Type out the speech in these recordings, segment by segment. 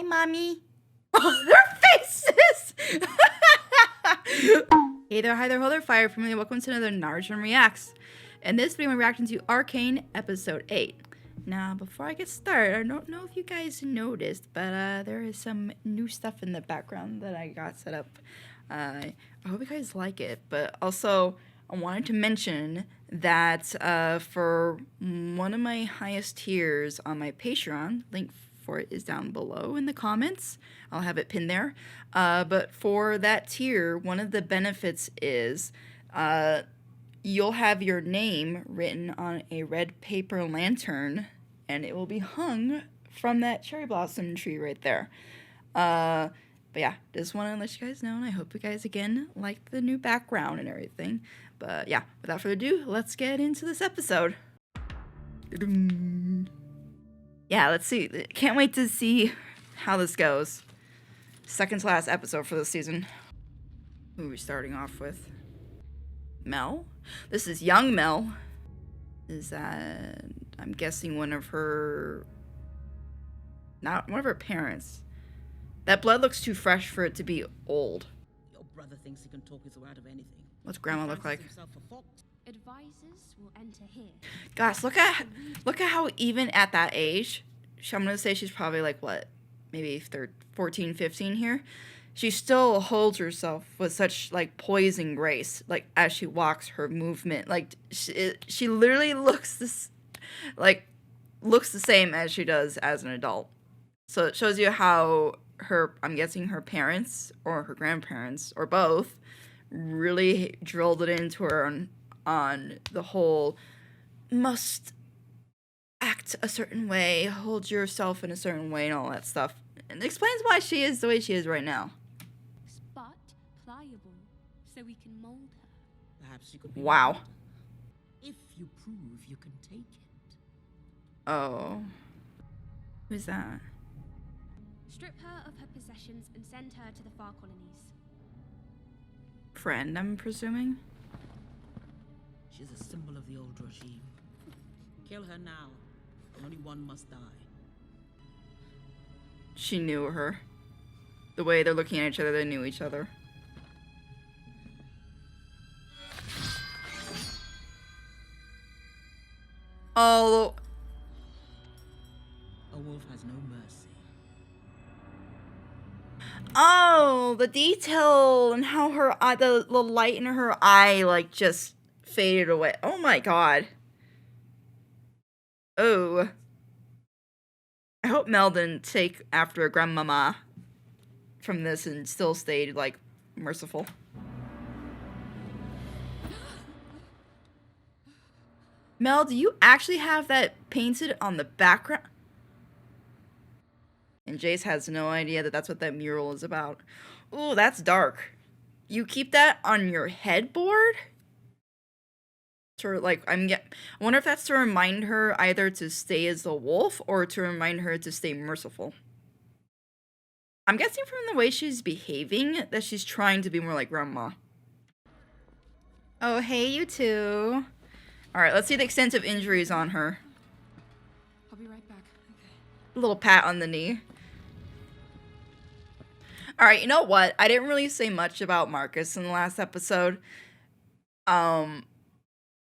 Hi, Mommy. Oh, their faces! Hey there, hi there, hello there, fire family. Welcome to another Narujen Reacts. In this video, I'm reacting to Arcane Episode 8. Now, before I get started, I don't know if you guys noticed, but there is some new stuff in the background that I got set up. I hope you guys like it, but also I wanted to mention that for one of my highest tiers on my Patreon, link for it is down below in the comments. I'll have it pinned there. But for that tier, one of the benefits is you'll have your name written on a red paper lantern, and it will be hung from that cherry blossom tree right there. But yeah, just want to let you guys know, and I hope you guys, again, like the new background and everything. But yeah, without further ado, let's get into this episode. Yeah, let's see. Can't wait to see how this goes. Second to last episode for this season. Who are we starting off with? Mel? This is young Mel. Is that, I'm guessing, one of her... not one of her parents. That blood looks too fresh for it to be old. Your brother thinks he can talk his way out of anything. What's Grandma look like? Advisors will enter here. Guys, look at how even at that age, I'm gonna say she's probably like what, maybe 14, 15 here. She still holds herself with such like poise and grace, like as she walks, her movement, like she literally looks looks the same as she does as an adult. So it shows you how I'm guessing her parents or her grandparents or both really drilled it into her on the whole must act a certain way, hold yourself in a certain way, and all that stuff. And it explains why she is the way she is right now. But pliable, so we can mold her. Perhaps you could be Wow. molded. If you prove you can take it. Oh. Who's that? Strip her of her possessions and send her to the far colonies. Friend, I'm presuming? She's a symbol of the old regime. Kill her now. Only one must die. She knew her. The way they're looking at each other, they knew each other. Oh. A wolf has no mercy. Oh, the detail and how her eye, the light in her eye, like, just faded away. Oh my god. Oh. I hope Mel didn't take after Grandmama from this and still stayed, like, merciful. Mel, do you actually have that painted on the background? And Jace has no idea that that's what that mural is about. Ooh, that's dark. You keep that on your headboard? Like, I wonder if that's to remind her either to stay as the wolf or to remind her to stay merciful. I'm guessing from the way she's behaving that she's trying to be more like Grandma. Oh, hey, you two. Alright, let's see the extent of injuries on her. I'll be right back. Okay. A little pat on the knee. Alright, you know what? I didn't really say much about Marcus in the last episode.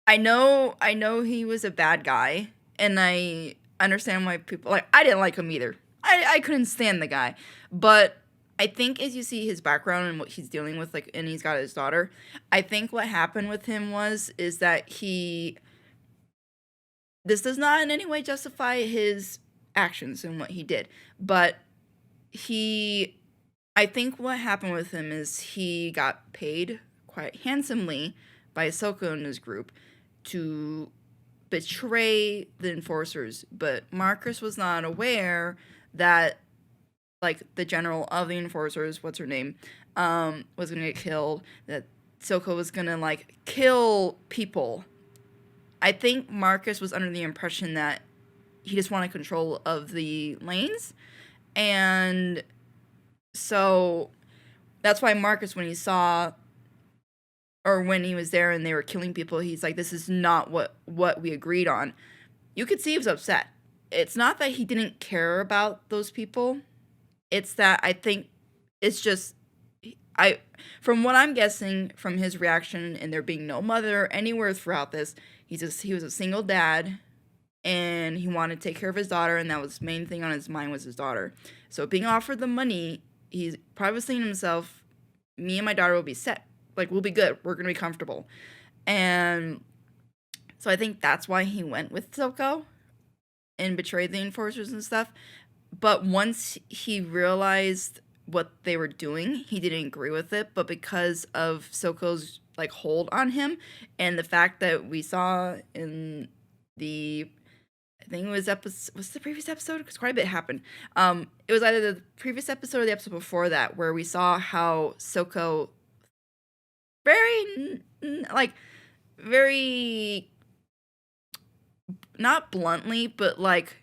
I know he was a bad guy, and I understand why people, like, I didn't like him either. I couldn't stand the guy. But I think as you see his background and what he's dealing with, like, and he's got his daughter, I think what happened with him is that this does not in any way justify his actions and what he did, but I think what happened with him is he got paid quite handsomely by Ahsoka and his group to betray the enforcers, but Marcus was not aware that, like, the general of the enforcers, what's her name, was gonna get killed, that Ahsoka was gonna, like, kill people. I think Marcus was under the impression that he just wanted control of the lanes, and so that's why Marcus, when he saw, or when he was there and they were killing people, he's like, this is not what we agreed on. You could see he was upset. It's not that he didn't care about those people. It's that I think it's just from what I'm guessing from his reaction and there being no mother anywhere throughout this, he was a single dad and he wanted to take care of his daughter, and that was the main thing on his mind was his daughter. So being offered the money, he's probably was thinking to himself, me and my daughter will be set. Like, we'll be good. We're going to be comfortable. And so I think that's why he went with Silco and betrayed the enforcers and stuff. But once he realized what they were doing, he didn't agree with it. But because of Silco's like hold on him and the fact that we saw in the, I think it was the previous episode? Because quite a bit happened. It was either the previous episode or the episode before that where we saw how Silco very not bluntly, but like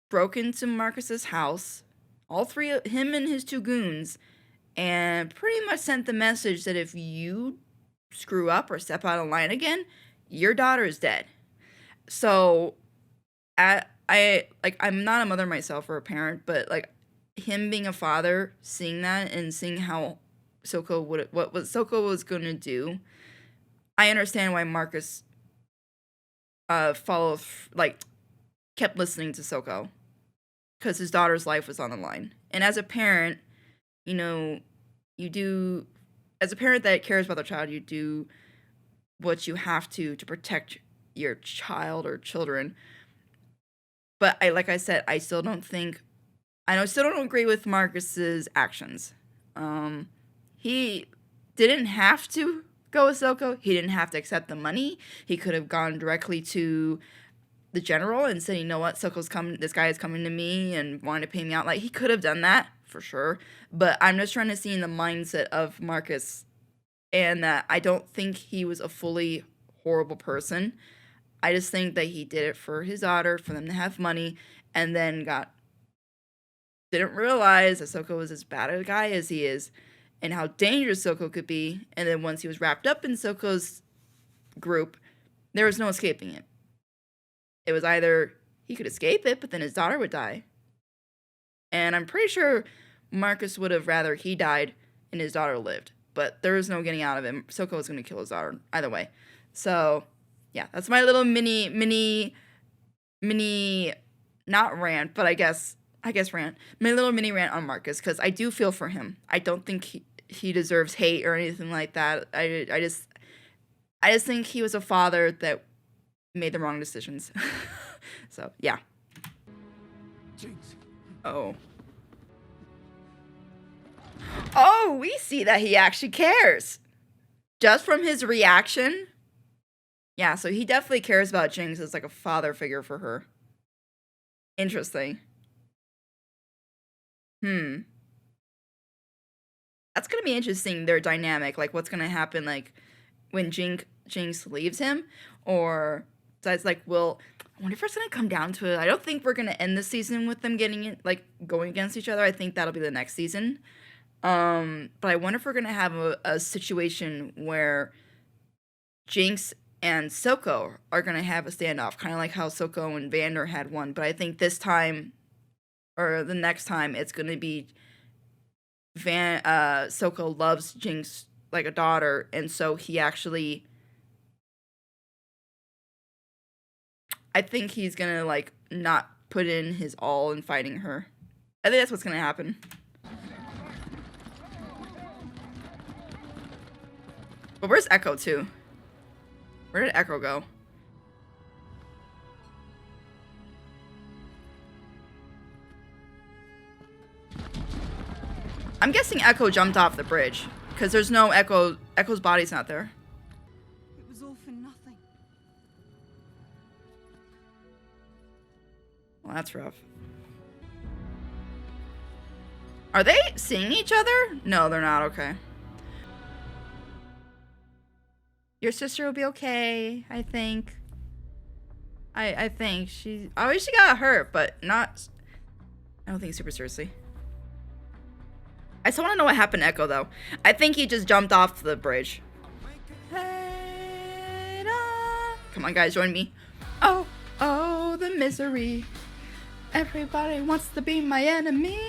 broke into Marcus's house, all three of him and his two goons, and pretty much sent the message that if you screw up or step out of line again, your daughter is dead. So I'm not a mother myself or a parent, but like him being a father, seeing that and seeing how what Silco was gonna do, I understand why Marcus kept listening to Silco, because his daughter's life was on the line. And as a parent, as a parent that cares about their child, you do what you have to protect your child or children. But I still don't agree with Marcus's actions. He didn't have to go with Silco. He didn't have to accept the money. He could have gone directly to the general and said, you know what, this guy is coming to me and wanting to pay me out. Like, he could have done that for sure. But I'm just trying to see in the mindset of Marcus, and that I don't think he was a fully horrible person. I just think that he did it for his daughter, for them to have money, and then didn't realize that Silco was as bad a guy as he is, and how dangerous Silco could be. And then once he was wrapped up in Silco's group, there was no escaping it. It was either he could escape it, but then his daughter would die. And I'm pretty sure Marcus would have rather he died and his daughter lived. But there was no getting out of him. Silco was going to kill his daughter either way. So, yeah, that's my little mini, not rant, but I guess rant. My little mini rant on Marcus, because I do feel for him. I don't think he deserves hate or anything like that. I just think he was a father that made the wrong decisions. So, yeah. Jinx. Oh, we see that he actually cares. Just from his reaction. Yeah, so he definitely cares about Jinx as like a father figure for her. Interesting. That's gonna be interesting, their dynamic. Like, what's gonna happen, like, when Jinx leaves him? Or, so it's like, I wonder if it's gonna come down to it. I don't think we're gonna end the season with them getting it, like, going against each other. I think that'll be the next season. But I wonder if we're gonna have a situation where Jinx and Silco are gonna have a standoff, kind of like how Silco and Vander had one. But I think this time, or the next time, it's gonna be Silco loves Jinx like a daughter, and so he actually, I think he's gonna like not put in his all in fighting her. I think that's what's gonna happen. But where's Echo too? Where did Echo go? I'm guessing Echo jumped off the bridge, because there's no Echo. Echo's body's not there. It was all for nothing. Well, that's rough. Are they seeing each other? No, they're not. Okay. Your sister will be okay, I think. I think she got hurt, but not, I don't think super seriously. I still want to know what happened to Echo, though. I think he just jumped off the bridge. Come on, guys, join me. Oh, the misery. Everybody wants to be my enemy.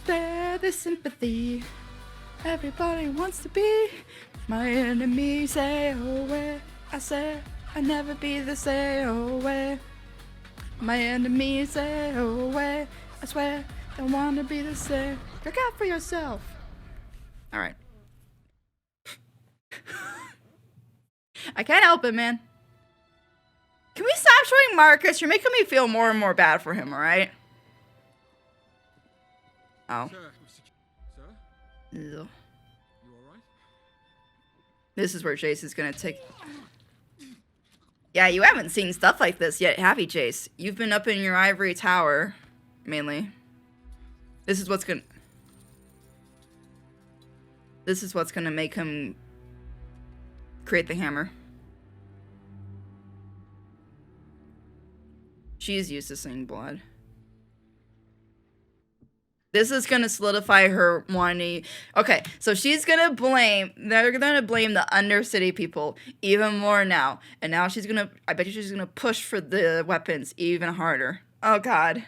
understand the sympathy. Everybody wants to be my enemy. Say away. I say I'll never be the same way. My enemy say away. I swear don't wanna be the same. Look out for yourself. All right. I can't help it, man. Can we stop showing Marcus? You're making me feel more and more bad for him, alright? Oh. Sir? Sir? Ew. You alright? This is where Chase is gonna take... Yeah, you haven't seen stuff like this yet, have you, Chase? You've been up in your ivory tower, mainly. This is what's gonna... This is what's gonna make him create the hammer. She's used to seeing blood. This is gonna solidify her wanting. Okay, so she's gonna blame. They're gonna blame the Undercity people even more now, and now she's gonna. I bet you she's gonna push for the weapons even harder. Oh God.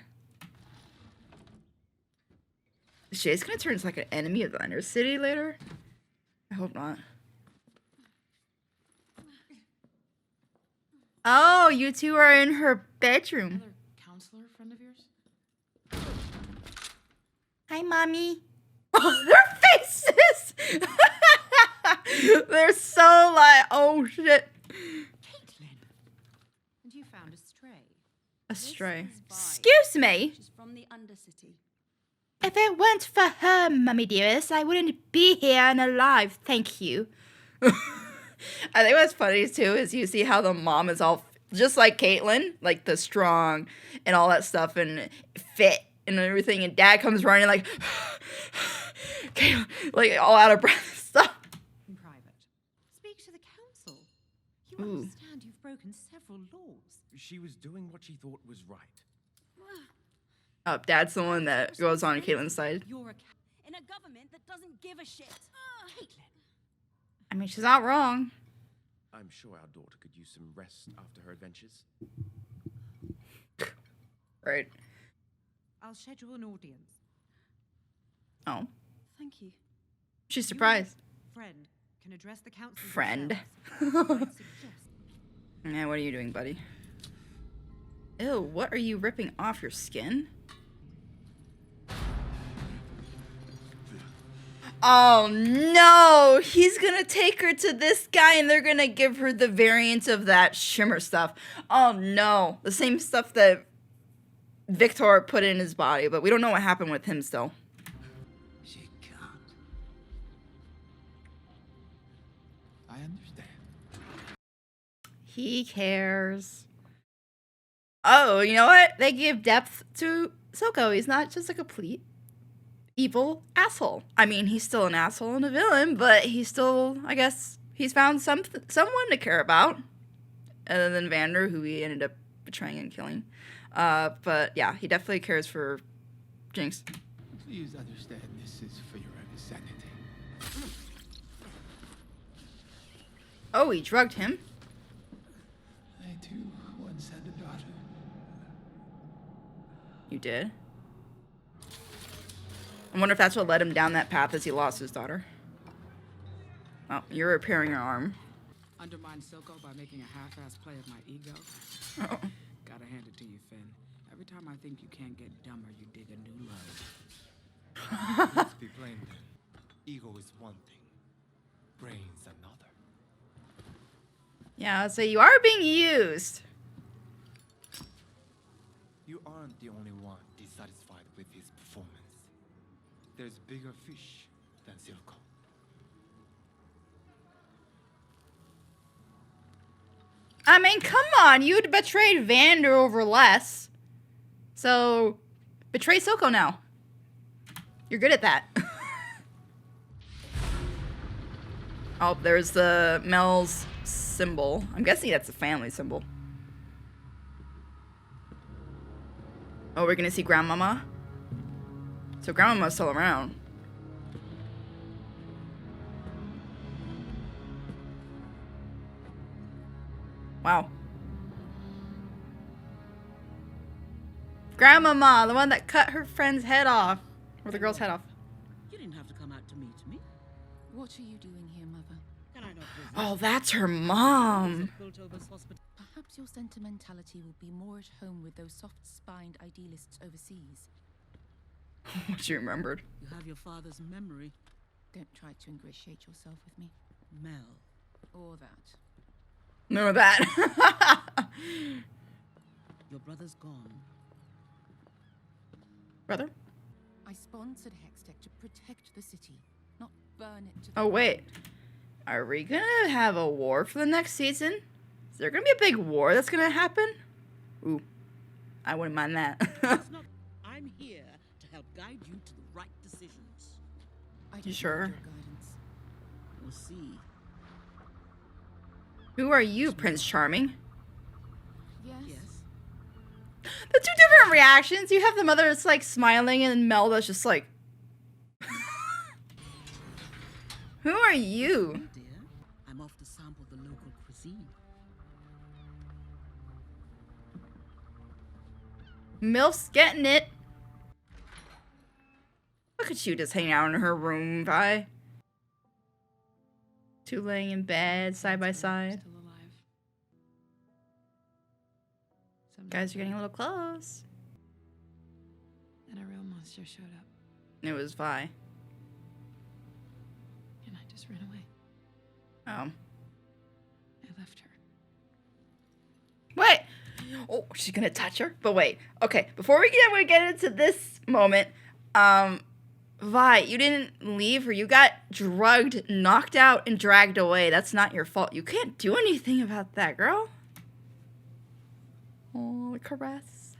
She's gonna turn into like an enemy of the Undercity later. I hope not. Oh, you two are in her bedroom. Another counselor friend of yours? Hi, Mommy. Oh, their faces! They're so like, oh shit. Caitlin. And you found a stray. A stray. This is Vi. Excuse me. She's from the Undercity. If it weren't for her, Mummy dearest, I wouldn't be here and alive. Thank you. I think what's funny too is you see how the mom is all just like Caitlin, like the strong and all that stuff and fit and everything, and Dad comes running like, Caitlin, like all out of breath and stuff. In private. Speak to the council. You Ooh. understand you've broken several laws. She was doing what she thought was right. Oh, Dad's the one that goes on Caitlin's side. You're in a government that doesn't give a shit. Caitlin. I mean, she's not wrong. I'm sure our daughter could use some rest after her adventures. Right. I'll schedule an audience. Oh, Thank you. she's surprised. Friend can address the council. Friend. themselves. I'd suggest Yeah, what are you doing, buddy? Ew, what are you ripping off your skin? Oh no! He's gonna take her to this guy and they're gonna give her the variant of that shimmer stuff. Oh no. The same stuff that Victor put in his body, but we don't know what happened with him still. She can't. I understand. He cares. Oh, you know what? They give depth to Soko. He's not just a complete evil asshole. I mean, he's still an asshole and a villain, but he's still, I guess, he's found someone to care about. Other than Vander, who he ended up betraying and killing. But yeah, he definitely cares for Jinx. Please understand this is for your own sanity. Oh, he drugged him. I too once had a daughter. You did? I wonder if that's what led him down that path as he lost his daughter. Oh, you're repairing your arm. Undermine Silco by making a half-ass play of my ego. Oh. Gotta hand it to you, Finn. Every time I think you can't get dumber, you dig a new load. Let's be plain then. Ego is one thing, brains another. Yeah, so you are being used. You aren't the only one dissatisfied with his performance. There's bigger fish than Silco. I mean, come on. You'd betrayed Vander over less. So, betray Silco now. You're good at that. Oh, there's the Mel's symbol. I'm guessing that's a family symbol. Oh, we're gonna see Grandmama? So Grandmama's still around. Wow. Grandmama, the one that cut her friend's head off. With the girl's head off. You didn't have to come out to meet me. What are you doing here, Mother? Can I not visit? Oh, that's her mom. Piltover's hospital. Perhaps your sentimentality will be more at home with those soft-spined idealists overseas. What she remembered. You have your father's memory, Don't try to ingratiate yourself with me. Mel. Or that. No, that. Your brother's gone. Brother? I sponsored Hextech to protect the city, not burn it to the Oh, wait. Are we gonna have a war for the next season? Is there gonna be a big war that's gonna happen? Ooh. I wouldn't mind that. It's not. I'm here to help guide you to the right decisions. I You don't sure? need your guidance. We'll see. Who are you, Prince Charming? Yes. Yes. The two different reactions. You have the mother that's like smiling and Mel that's just like... Who are you? No, dear. I'm off to sample the local cuisine. MILF's getting it. Look at you just hanging out in her room, Vi. Two laying in bed, side by side. Still alive. Guys are getting a little close. And a real monster showed up, It was Vi. and I just ran away. Oh. I left her. Wait! Oh, she's gonna touch her? But wait. Okay, before we get into this moment, Vi, you didn't leave her. You got drugged, knocked out, and dragged away. That's not your fault. You can't do anything about that, girl. Oh, caress.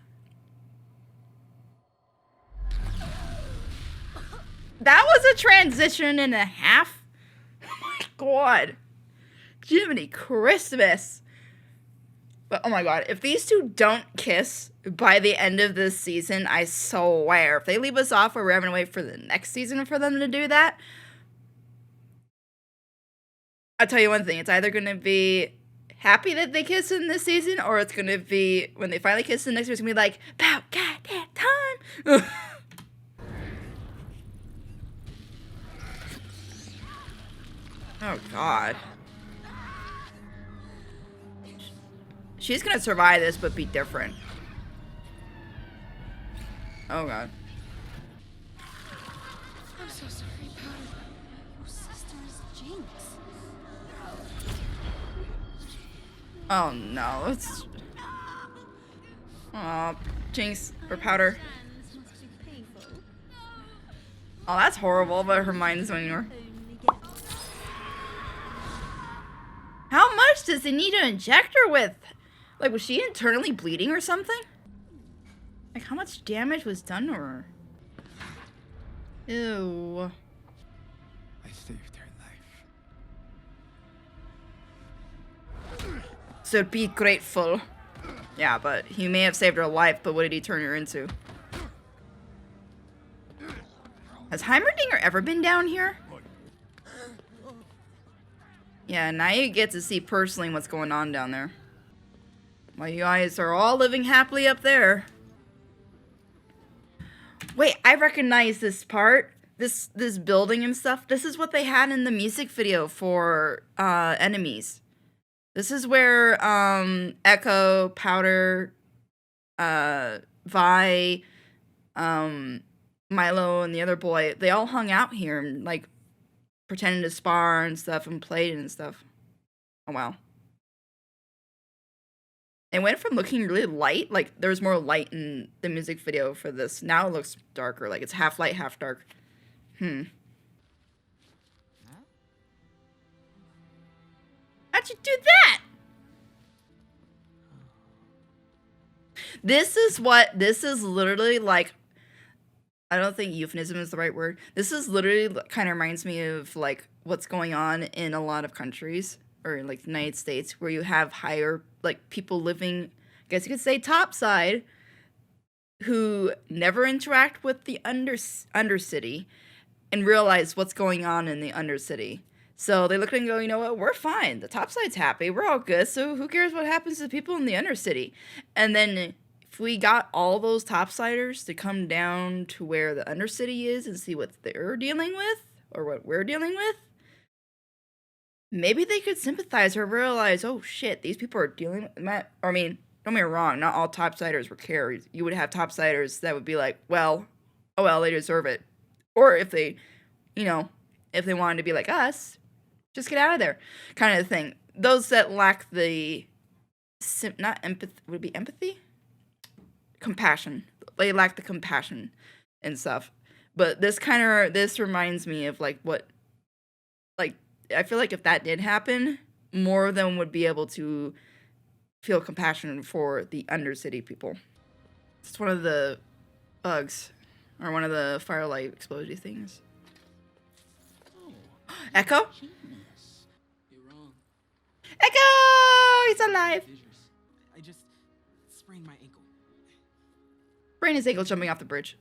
That was a transition and a half. Oh my god. Jiminy Christmas. But oh my god, if these two don't kiss by the end of this season, I swear, if they leave us off where we're having to wait for the next season for them to do that, I'll tell you one thing, it's either going to be happy that they kiss in this season, or it's going to be, when they finally kiss in the next season, it's going to be like, about goddamn time! Oh god. She's gonna survive this, but be different. Oh god. I'm so sorry, Powder. Your sister is Jinx. Oh no, it's... Oh, Jinx or Powder. Hands must be painful. Oh, that's horrible, but her mind's going anywhere. How much does he need to inject her with? Like, was she internally bleeding or something? Like, how much damage was done to her? Ew. I saved her life. So be grateful. Yeah, but he may have saved her life, but what did he turn her into? Has Heimerdinger ever been down here? Yeah, now you get to see personally what's going on down there. While you guys are all living happily up there. Wait, I recognize this part. This building and stuff. This is what they had in the music video for Enemies. This is where Echo, Powder, Vi, Milo, and the other boy, they all hung out here and like pretended to spar and stuff and played and stuff. Oh wow. It went from looking really light, like there was more light in the music video for this. Now it looks darker, like it's half light, half dark. How'd you do that? This is literally like, I don't think euphemism is the right word. This is literally kind of reminds me of like what's going on in a lot of countries or like the United States where you have higher, like people living, I guess you could say topside, who never interact with the undercity and realize what's going on in the undercity. So they look and go, you know what, we're fine. The topside's happy. We're all good. So who cares what happens to the people in the undercity? And then if we got all those topsiders to come down to where the Undercity is and see what they're dealing with, or what we're dealing with, maybe they could sympathize or realize, oh shit, these people are dealing with that. I mean, don't get me wrong, not all topsiders were carried. You would have topsiders that would be like, well, oh well, they deserve it. Or if they, you know, if they wanted to be like us, just get out of there, kind of thing. Those that lack the, not empathy, would it be empathy? Compassion. They lack the compassion and stuff. But this reminds me of like what, like, I feel like if that did happen, more of them would be able to feel compassion for the Undercity people. It's one of the bugs, or one of the firelight explosive things. Echo? You're wrong. Echo! He's alive! I just sprained my ankle. Brain is ankle jumping off the bridge.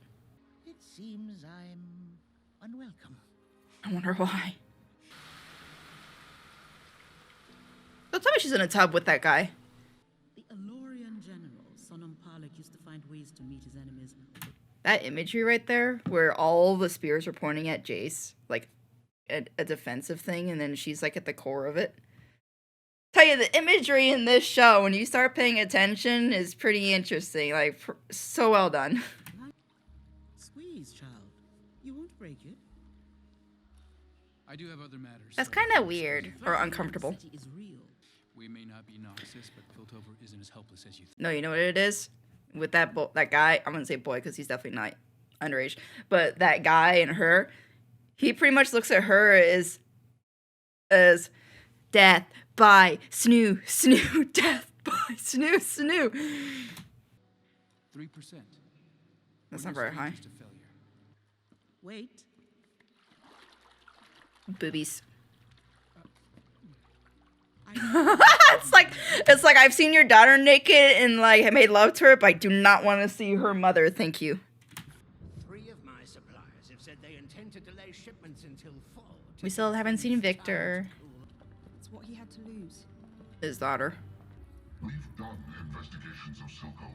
It seems I'm unwelcome. I wonder why. Don't tell me she's in a tub with that guy. The Alorian general, Sonam Palak, used to find ways to meet his enemies. That imagery right there, where all the spears are pointing at Jace, like a defensive thing, and then she's like at the core of it. Tell you, the imagery in this show, when you start paying attention, is pretty interesting. Like, so well done. Squeeze, child. You won't break it. I do have other matters. That's kind of weird, or uncomfortable. City is real. We may not be Noxus, but Piltover isn't as helpless as you think. No, you know what it is? With that that guy, I'm gonna say boy, because he's definitely not underage, but that guy and her, he pretty much looks at her as death by snoo, snoo, death by snoo, snoo. 3%. That's not very high. Wait. Boobies. it's like I've seen your daughter naked and like I made love to her, but I do not want to see her mother. Thank you. 3 of my suppliers have said they intend to delay shipments until fall. We still haven't seen Victor. It's what he had to lose. His daughter. We've done investigations of Silco.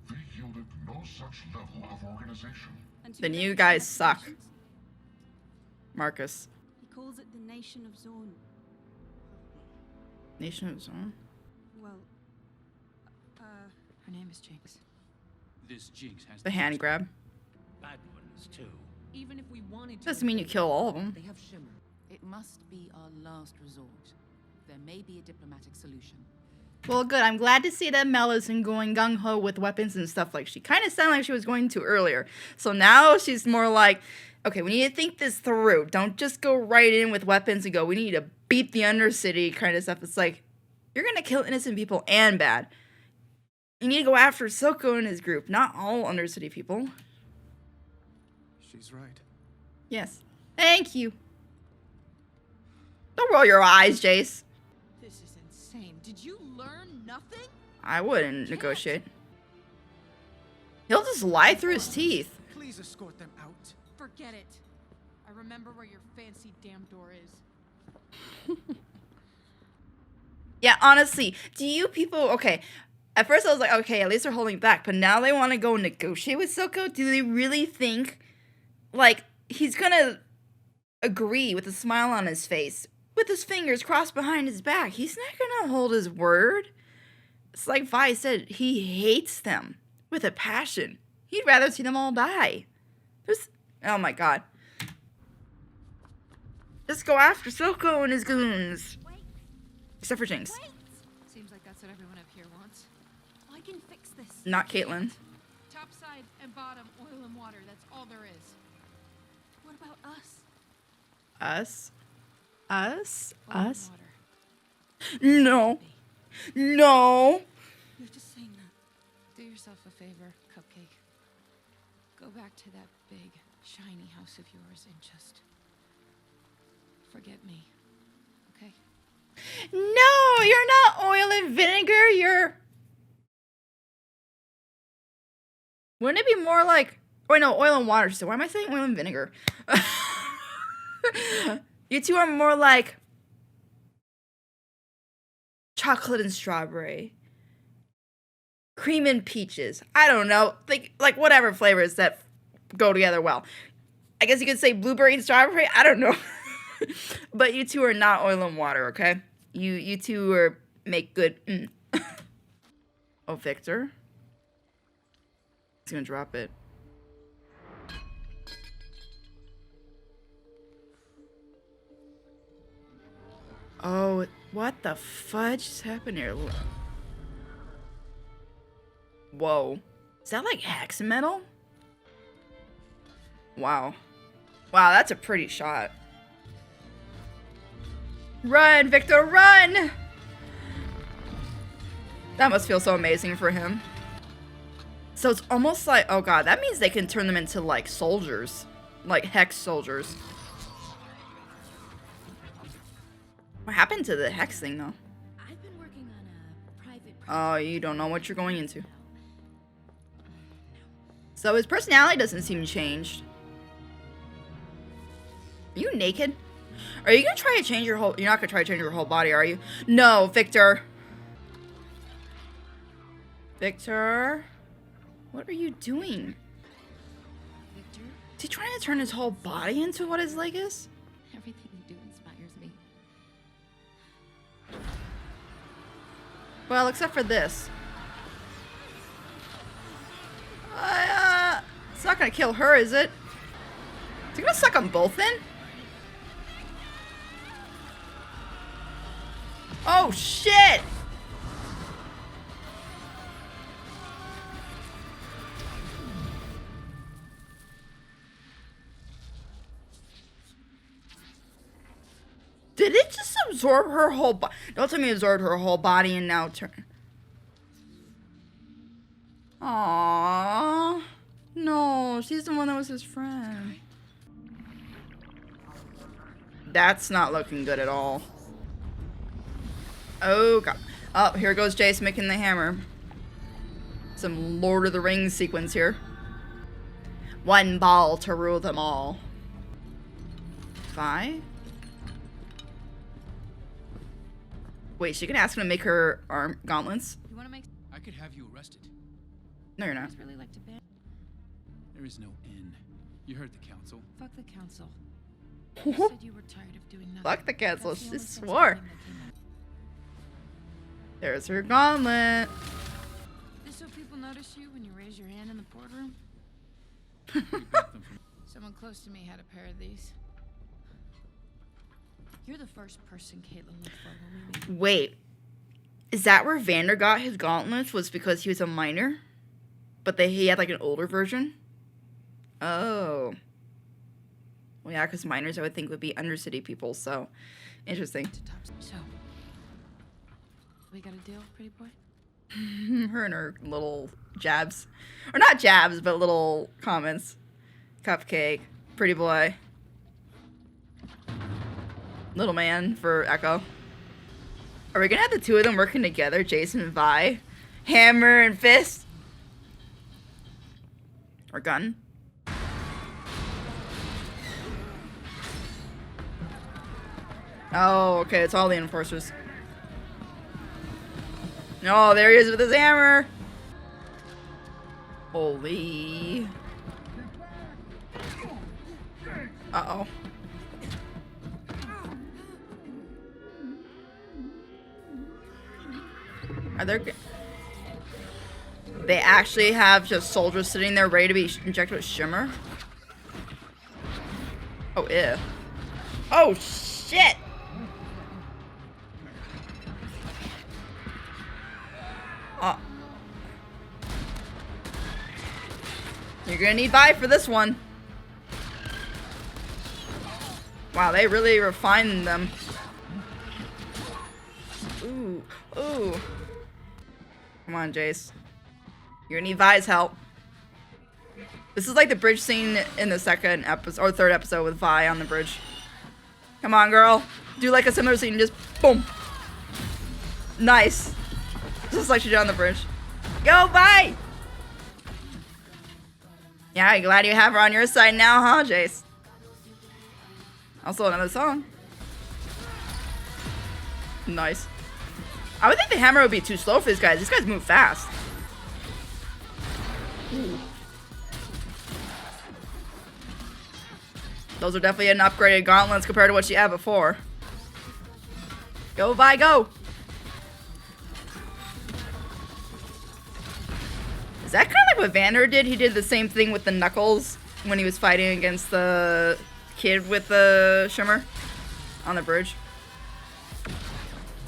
They yielded no such level of organization. Then you guys suck. Marcus. He calls it the Nation of Zorn. Nation of Zorn? Well, Her name is Jinx. This Jinx has The hand grab. Bad ones, too. Even if we wanted to, Doesn't mean you kill all of them. they have Shimmer. It must be our last resort. There may be a diplomatic solution. Well, good. I'm glad to see that Mel isn't going gung-ho with weapons and stuff like she kind of sounded like she was going to earlier. So now she's more like, okay, we need to think this through. Don't just go right in with weapons and go, we need to beat the Undercity kind of stuff. It's like, you're going to kill innocent people and bad. You need to go after Silco and his group, not all Undercity people. She's right. Yes. Thank you. Don't roll your eyes, Jace. This is insane. Did you learn nothing? I wouldn't negotiate. He'll just lie through his teeth. Please escort them out. Forget it. I remember where your fancy damn door is. Yeah, honestly, do you people... Okay, at first I was like, okay, at least they're holding back. But now they want to go negotiate with Silco? Do they really think, like, he's gonna agree with a smile on his face, with his fingers crossed behind his back? He's not gonna hold his word. It's like Vi said, he hates them with a passion. He'd rather see them all die. There's... Oh my god. Just go after Silco and his goons. wait, Except for Jinx. wait! Seems like that's what everyone up here wants. I can fix this. Not Caitlyn. Top side and bottom, oil and water. That's all there is. What about us? Us? Us? Oil and Us? water. No. No. You're just saying that. Do yourself a favor, Cupcake. Go back to that big, shiny house of yours and just forget me, okay? No, you're not oil and vinegar. You're... Wouldn't it be more like... Wait, no, oil and water. So why am I saying oil and vinegar? You two are more like... chocolate and strawberry. Cream and peaches. I don't know. Like whatever flavors that go together well. I guess you could say blueberry and strawberry. I don't know. But you two are not oil and water, okay? You two make good. Oh, Victor. He's gonna drop it. Oh, what the fudge just happened here? Whoa. Is that like hex metal? Wow. Wow, that's a pretty shot. Run, Victor, run! That must feel so amazing for him. So it's almost like, oh god, that means they can turn them into like soldiers. Like hex soldiers. What happened to the hex thing though? I've been working on a private Oh, you don't know what you're going into. So his personality doesn't seem changed. Are you naked? Are you gonna try to change your whole... You're not gonna try to change your whole body, are you? No, Victor. Victor? What are you doing? Victor, Is he trying to turn his whole body into what his leg is? everything you do inspires me. Well, except for this. It's not gonna kill her, is it? Is he gonna suck them both in? Oh, shit! Did it just absorb her whole body? Don't tell me it absorbed her whole body and now turn. Aww. No, she's the one that was his friend. That's not looking good at all. Oh, God. Oh, here goes Jace making the hammer. Some Lord of the Rings sequence here. One ball to rule them all. Vi? Wait, she can ask him to make her arm gauntlets? You want to make... I could have you arrested. No, you're not. I'd really like to ban... There is no inn. You heard the council. Fuck the council. You said you were tired of doing nothing. Fuck the council. That's the She only swore. sensible thing that came out. There's her gauntlet. Just so people notice you when you raise your hand in the boardroom. We bought them from... Someone close to me had a pair of these. You're the first person Caitlin looked for when we met. Wait. Is that where Vander got his gauntlets? Was because he was a minor? But he had like an older version? Oh. Well, yeah, because minors I would think would be Undercity people, so interesting. So, we got a deal, pretty boy? Her and her little jabs. Or not jabs, but little comments. Cupcake. Pretty boy. Little man for Echo. Are we gonna have the two of them working together? Jason and Vi? Hammer and fist? Or gun? Oh, okay, it's all the enforcers. Oh, there he is with his hammer. Holy. Uh-oh. Are there... They actually have just soldiers sitting there ready to be injected with shimmer? Oh, ew. Oh, shit! You're gonna need Vi for this one. Wow, they really refined them. Ooh, ooh. Come on, Jace. You're gonna need Vi's help. This is like the bridge scene in the second episode, or third episode with Vi on the bridge. Come on, girl. Do like a similar scene, just boom. Nice. Just like she did on the bridge. Go, Vi! Yeah, I'm glad you have her on your side now, huh, Jace? Also, another song. Nice. I would think the hammer would be too slow for these guys. These guys move fast. Those are definitely an upgraded gauntlets compared to what she had before. Go, Vi, go! Is that kind of like what Vander did? He did the same thing with the Knuckles when he was fighting against the kid with the shimmer on the bridge.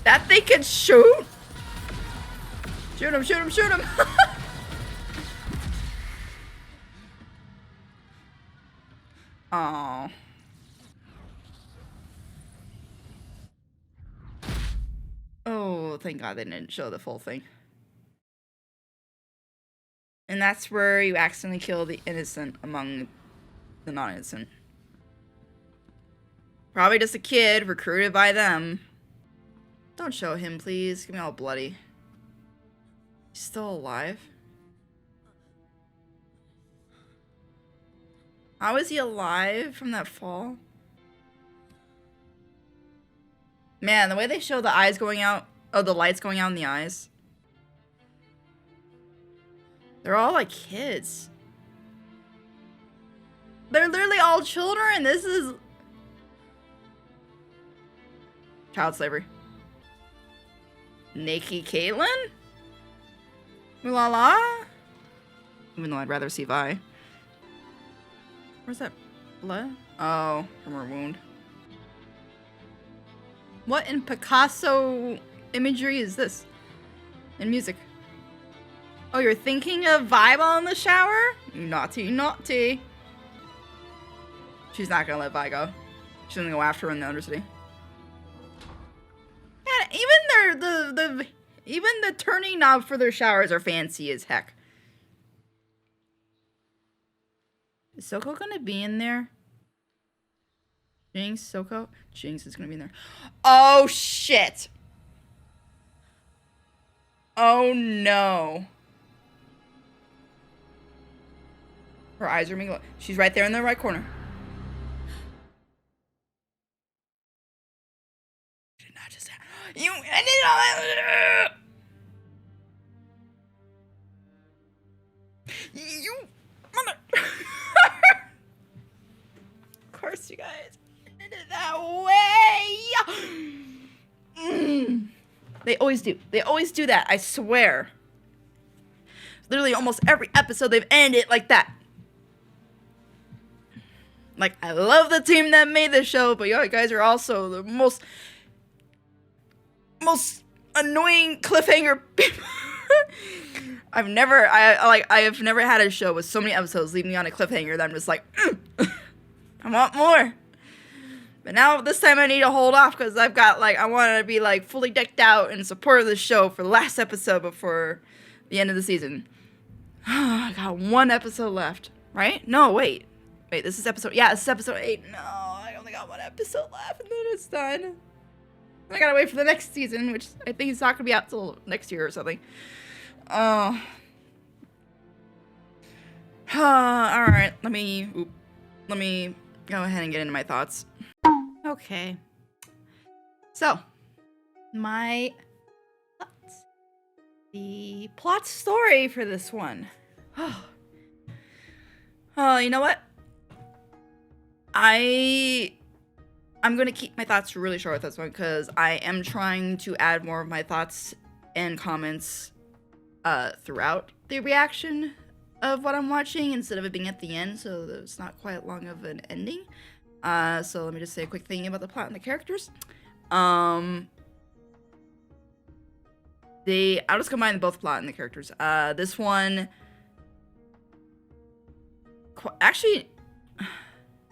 That thing can shoot? Shoot him, shoot him, shoot him! Aww. Oh, thank God they didn't show the full thing. And that's where you accidentally kill the innocent among the non-innocent. Probably just a kid recruited by them. Don't show him, please. Get me all bloody. He's still alive? How is he alive from that fall? Man, the way they show the eyes going out, oh, the lights going out in the eyes. They're all like kids. They're literally all children. This is child slavery. Nikki Caitlin? Mulala? Even though I'd rather see Vi. Where's that blood? Oh, from her wound. What in Picasso imagery is this? In music. Oh, you're thinking of Vi while in the shower? Naughty, naughty. She's not gonna let Vi go. She's gonna go after her in the Undercity. And even the turning knob for their showers are fancy as heck. Is Soko gonna be in there? Jinx, Soko? Jinx is gonna be in there. Oh, shit! Oh, no. Her eyes are making. She's right there in the right corner. Did not just. You ended on. You mother. Of course, you guys ended it that way. They always do. They always do that. I swear. Literally, almost every episode they've ended it like that. Like, I love the team that made this show, but you guys are also the most annoying cliffhanger people. I have never had a show with so many episodes leave me on a cliffhanger that I'm just like, I want more. But now this time I need to hold off because I've got I want to be fully decked out in support of the show for the last episode before the end of the season. I got one episode left, right? No, wait, this is episode, this is episode 8. No, I only got one episode left and then it's done. I gotta wait for the next season, which I think is not gonna be out till next year or something. Alright, let me go ahead and get into my thoughts. Okay. So, my thoughts. The plot story for this one. You know what? I'm gonna keep my thoughts really short with this one because I am trying to add more of my thoughts and comments throughout the reaction of what I'm watching instead of it being at the end, so that it's not quite long of an ending. So let me just say a quick thing about the plot and the characters. I'll just combine both plot and the characters. This one, actually,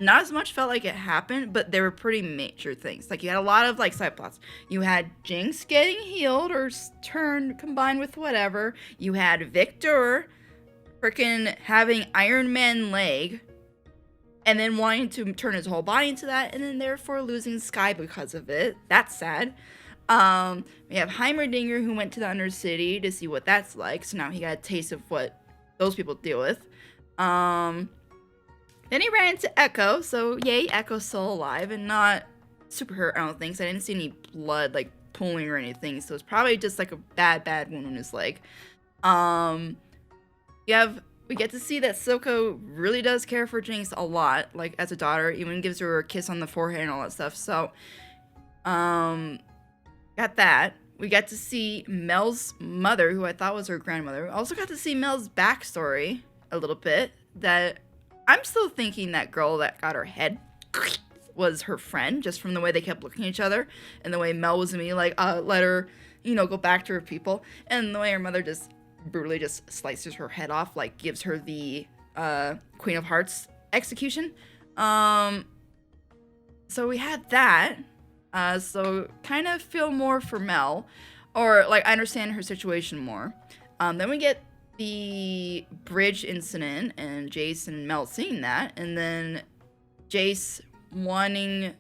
not as much felt like it happened, but they were pretty major things. Like, you had a lot of side plots. You had Jinx getting healed or turned combined with whatever. You had Victor freaking having Iron Man leg and then wanting to turn his whole body into that, and then therefore losing Sky because of it. That's sad. We have Heimerdinger, who went to the Undercity to see what that's like, so now he got a taste of what those people deal with. Then he ran into Echo, so yay, Echo's still alive and not super hurt, I don't think, so I didn't see any blood pooling or anything, so it's probably just a bad wound on his leg. You have we get to see that Silco really does care for Jinx a lot, like as a daughter, even gives her a kiss on the forehead and all that stuff. So, got that. We got to see Mel's mother, who I thought was her grandmother. We also got to see Mel's backstory a little bit. That I'm still thinking that girl that got her head was her friend, just from the way they kept looking at each other, and the way Mel was to me, like, let her, go back to her people, and the way her mother just brutally just slices her head off, like, gives her the Queen of Hearts execution. So we had that. So kind of feel more for Mel, or like I understand her situation more. Then we get the bridge incident and Jace and Mel seeing that, and then Jace wanting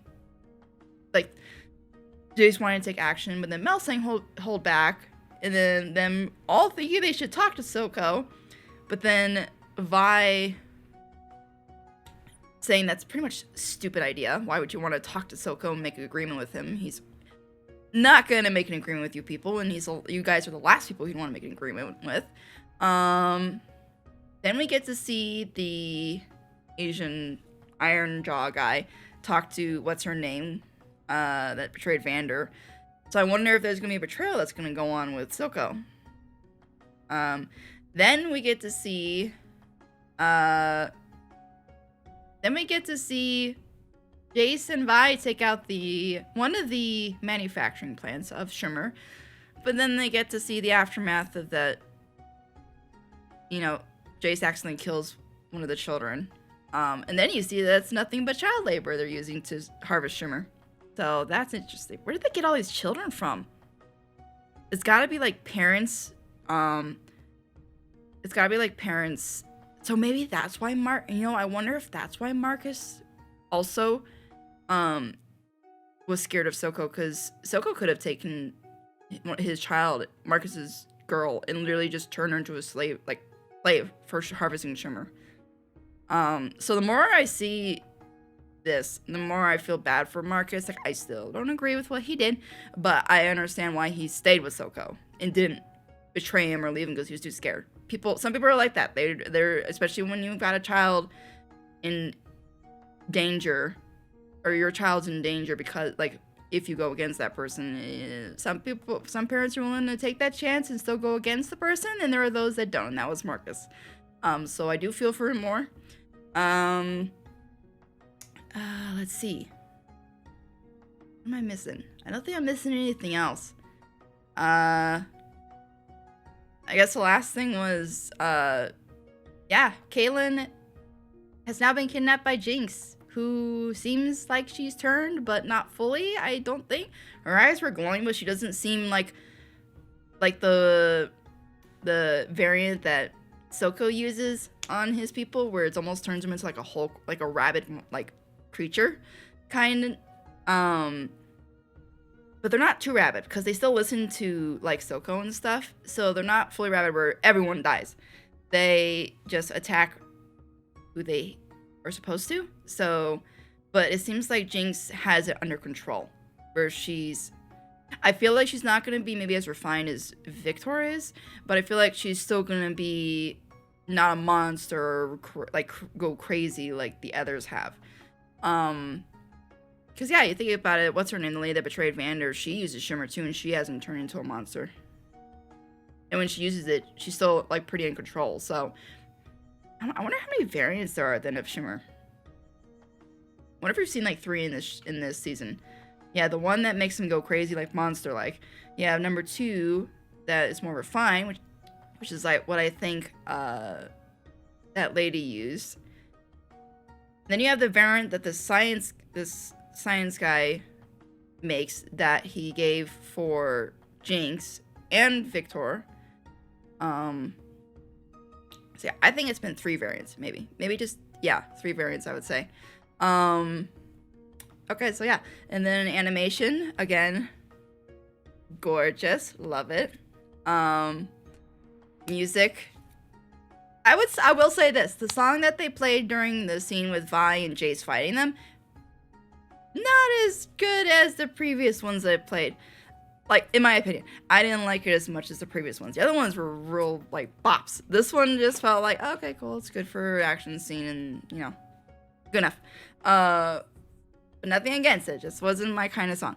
to take action, but then Mel saying hold back, and then them all thinking they should talk to Silco, but then Vi saying that's pretty much a stupid idea. Why would you want to talk to Silco and make an agreement with him? He's not going to make an agreement with you people, and you guys are the last people he'd want to make an agreement with. Then we get to see the Asian Iron Jaw guy talk to what's her name that betrayed Vander. So I wonder if there's going to be a betrayal that's going to go on with Silco. Then we get to see Jace and Vi take out one of the manufacturing plants of Shimmer, but then they get to see the aftermath of that. Jace accidentally kills one of the children, and then you see that it's nothing but child labor they're using to harvest Shimmer. So that's interesting. Where did they get all these children from? It's got to be like parents. It's got to be like parents. So maybe that's why I wonder if that's why Marcus also was scared of Silco, because Silco could have taken his child, Marcus's girl, and literally just turned her into a slave for harvesting Shimmer. So the more I see this, the more I feel bad for Marcus. Like, I still don't agree with what he did, but I understand why he stayed with Silco and didn't betray him or leave him because he was too scared. Some people are like that. They're especially when you've got a child in danger, or your child's in danger, because if you go against that person, some parents are willing to take that chance and still go against the person, and there are those that don't, and that was Marcus. So I do feel for him more. Let's see. What am I missing? I don't think I'm missing anything else. I guess the last thing was, Kaylin has now been kidnapped by Jinx, who seems like she's turned, but not fully, I don't think. Her eyes were glowing, but she doesn't seem like the variant that Silco uses on his people, where it almost turns him into like a Hulk, like a rabid, creature, kind of. But they're not too rabid, because they still listen to, Silco and stuff. So they're not fully rabid where everyone dies. They just attack who they are supposed to. So, but it seems like Jinx has it under control. Where I feel like she's not going to be maybe as refined as Victor is. But I feel like she's still going to be not a monster or, go crazy like the others have. Because, you think about it, what's her name? The lady that betrayed Vander, she uses Shimmer too, and she hasn't turned into a monster. And when she uses it, she's still, pretty in control. So, I wonder how many variants there are then of Shimmer. I wonder if we've seen, 3 in this season. Yeah, the one that makes him go crazy, monster-like. Yeah, number 2, that is more refined, which is, what I think, that lady used. Then you have the variant that this science guy makes that he gave for Jinx and Victor. So yeah, I think it's been 3 variants, maybe just 3 variants, I would say. Okay, so yeah, and then animation again, gorgeous, love it. Music, I will say this: the song that they played during the scene with Vi and Jace fighting them, not as good as the previous ones that I played. like, in my opinion, I didn't like it as much as the previous ones. The other ones were real, like, bops. This one just felt like, okay, cool, it's good for action scene and, you know, good enough. But nothing against it, just wasn't my kind of song.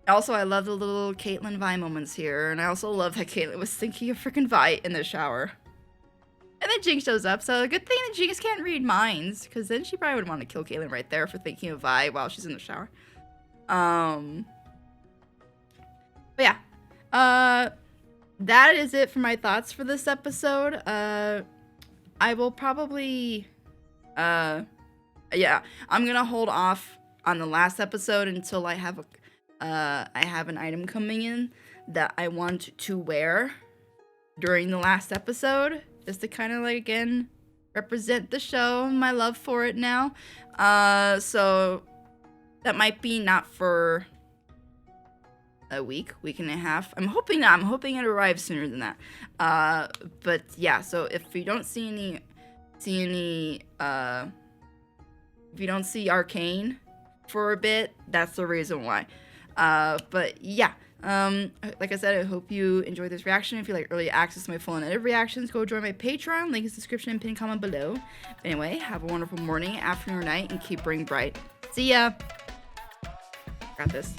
Also, I love the little Caitlyn Vi moments here, and I also love that Caitlyn was thinking of freaking Vi in the shower. And then Jinx shows up, so a good thing that Jinx can't read minds, because then she probably would want to kill Caitlyn right there for thinking of Vi while she's in the shower. But yeah. That is it for my thoughts for this episode. I will probably, yeah, I'm gonna hold off on the last episode until I have an item coming in that I want to wear during the last episode, just to kind of, like, again, represent the show and my love for it now. So that might be not for a week and a half. I'm hoping not. I'm hoping it arrives sooner than that. But yeah, so if you don't see any, if you don't see Arcane for a bit, that's the reason why. But yeah, like I said, I hope you enjoyed this reaction. If you like early access to my full unedited reactions, go join my Patreon. Link is in the description and pinned comment below. Anyway, have a wonderful morning, afternoon, or night, and keep burning bright. See ya! Got this.